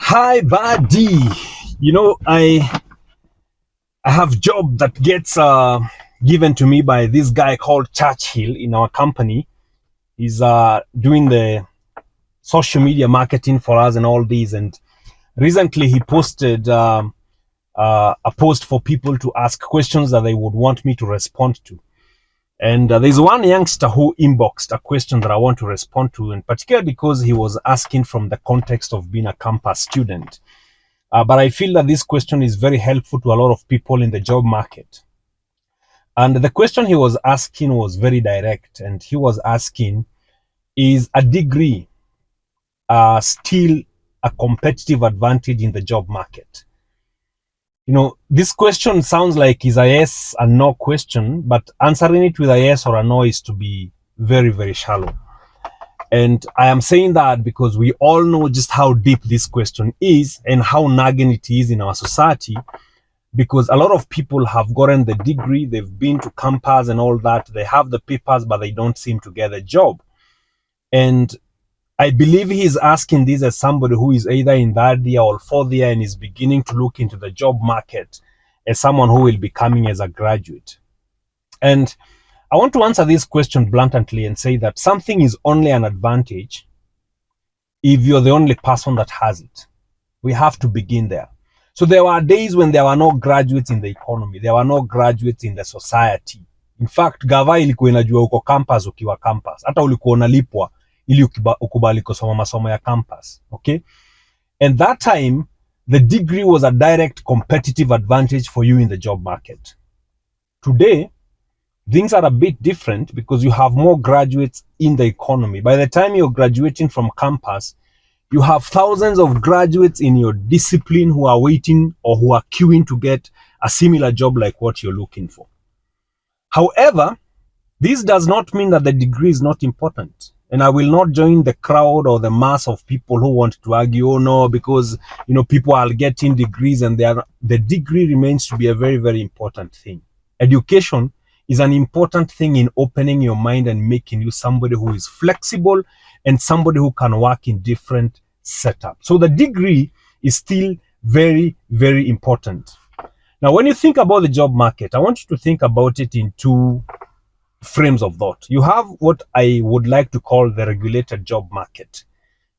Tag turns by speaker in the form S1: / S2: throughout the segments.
S1: Hi, buddy. I have job that gets given to me by this guy called Churchill in our company. He's doing the social media marketing for us and all these. And recently, he posted a post for people to ask questions that they would want me to respond to. And there's one youngster who inboxed a question that I want to respond to, in particular because he was asking from the context of being a campus student. But I feel that this question is very helpful to a lot of people in the job market. And the question he was asking was very direct. And he was asking, is a degree still a competitive advantage in the job market? This question sounds like is a yes and no question, but answering it with a yes or a no is to be very, very shallow. And I am saying that because we all know just how deep this question is and how nagging it is in our society, because a lot of people have gotten the degree, they've been to campus and all that, they have the papers, but they don't seem to get a job. And I believe he is asking this as somebody who is either in third year or fourth year and is beginning to look into the job market as someone who will be coming as a graduate. And I want to answer this question bluntly and say that something is only an advantage if you're the only person that has it. We have to begin there. So there were days when there were no graduates in the economy. There were no graduates in the society. In fact, gava ilikuwa inajua uko campus ukiwa campus. Hata ulikuwa unalipwa ili ukubali kusoma masomo ya campus. Okay? And that time, the degree was a direct competitive advantage for you in the job market. Today, things are a bit different because you have more graduates in the economy. By the time you're graduating from campus, you have thousands of graduates in your discipline who are waiting or who are queuing to get a similar job like what you're looking for. However, this does not mean that the degree is not important. And I will not join the crowd or the mass of people who want to argue, oh no, because people are getting degrees and the degree remains to be a very, very important thing. Education is an important thing in opening your mind and making you somebody who is flexible and somebody who can work in different setups. So the degree is still very, very important. Now, when you think about the job market, I want you to think about it in two frames of thought. You have what I would like to call the regulated job market.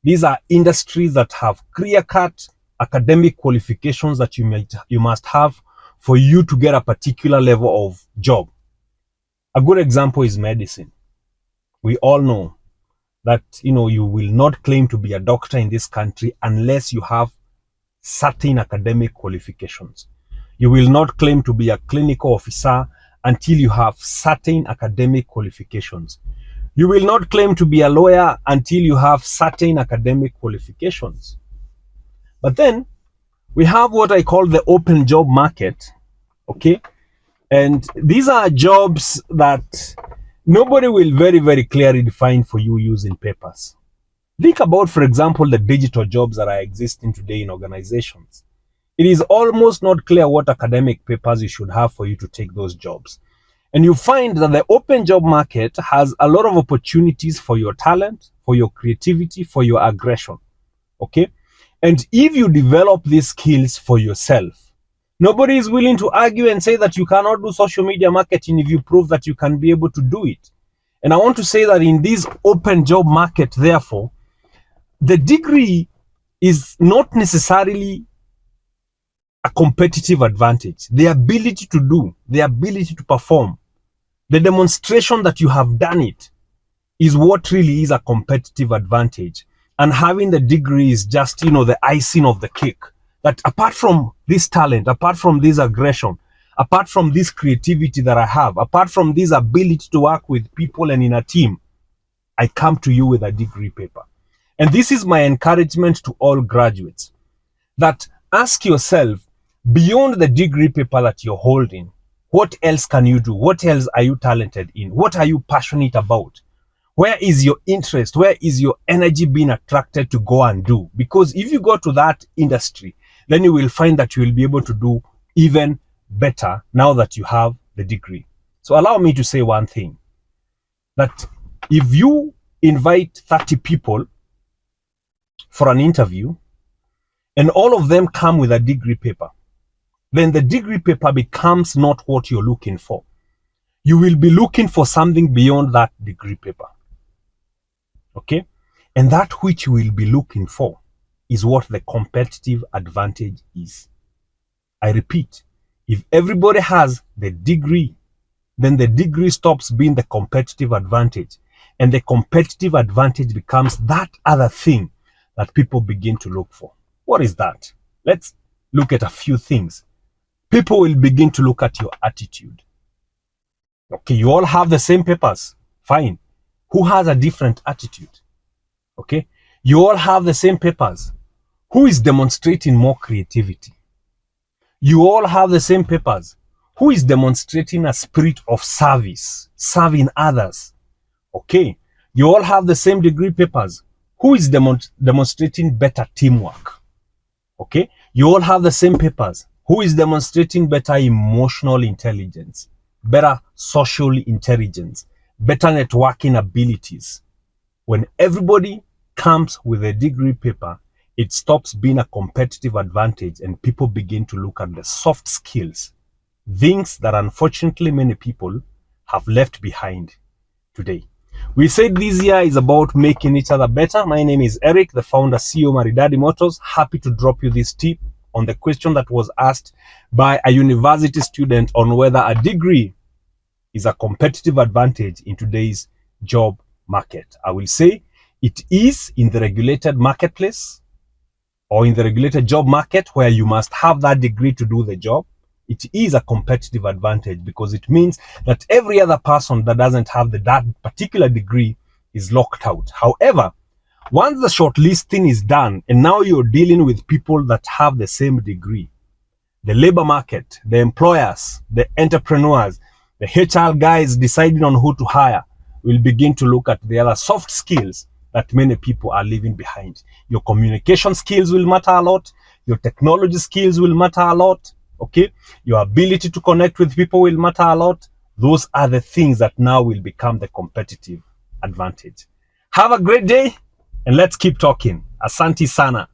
S1: These are industries that have clear-cut academic qualifications that you must have for you to get a particular level of job. A good example is medicine. We all know that you will not claim to be a doctor in this country unless you have certain academic qualifications. You will not claim to be a clinical officer until you have certain academic qualifications. You will not claim to be a lawyer until you have certain academic qualifications. But then we have what I call the open job market, okay? And these are jobs that nobody will very, very clearly define for you using papers. Think about, for example, the digital jobs that are existing today in organizations. It is almost not clear what academic papers you should have for you to take those jobs. And you find that the open job market has a lot of opportunities for your talent, for your creativity, for your aggression. Okay? And if you develop these skills for yourself, nobody is willing to argue and say that you cannot do social media marketing if you prove that you can be able to do it. And I want to say that in this open job market, therefore, the degree is not necessarily a competitive advantage. The ability to do, the ability to perform, the demonstration that you have done it is what really is a competitive advantage. And having the degree is just, the icing of the cake. That apart from this talent, apart from this aggression, apart from this creativity that I have, apart from this ability to work with people and in a team, I come to you with a degree paper. And this is my encouragement to all graduates, that ask yourself, beyond the degree paper that you're holding, what else can you do? What else are you talented in? What are you passionate about? Where is your interest? Where is your energy being attracted to go and do? Because if you go to that industry, then you will find that you will be able to do even better now that you have the degree. So allow me to say one thing, that if you invite 30 people for an interview and all of them come with a degree paper, then the degree paper becomes not what you're looking for. You will be looking for something beyond that degree paper. Okay? And that which you will be looking for is what the competitive advantage is. I repeat, if everybody has the degree, then the degree stops being the competitive advantage, and the competitive advantage becomes that other thing that people begin to look for. What is that? Let's look at a few things. People will begin to look at your attitude. Okay, you all have the same papers. Fine. Who has a different attitude? Okay, you all have the same papers. Who is demonstrating more creativity? You all have the same papers. Who is demonstrating a spirit of service, serving others? Okay, you all have the same degree papers. Who is demonstrating better teamwork? Okay, you all have the same papers. Who is demonstrating better emotional intelligence, better social intelligence, better networking abilities? When everybody comes with a degree paper, it stops being a competitive advantage and people begin to look at the soft skills, things that unfortunately many people have left behind today. We said this year is about making each other better. My name is Eric, the founder, CEO, Maridady Motors. Happy to drop you this tip on the question that was asked by a university student on whether a degree is a competitive advantage in today's job market. I will say it is in the regulated marketplace or in the regulated job market where you must have that degree to do the job. It is a competitive advantage because it means that every other person that doesn't have that particular degree is locked out. However, once the shortlisting is done and now you're dealing with people that have the same degree, the labor market, the employers, the entrepreneurs, the HR guys deciding on who to hire will begin to look at the other soft skills that many people are leaving behind. Your communication skills will matter a lot. Your technology skills will matter a lot. Okay, your ability to connect with people will matter a lot. Those are the things that now will become the competitive advantage. Have a great day and let's keep talking. Asante sana.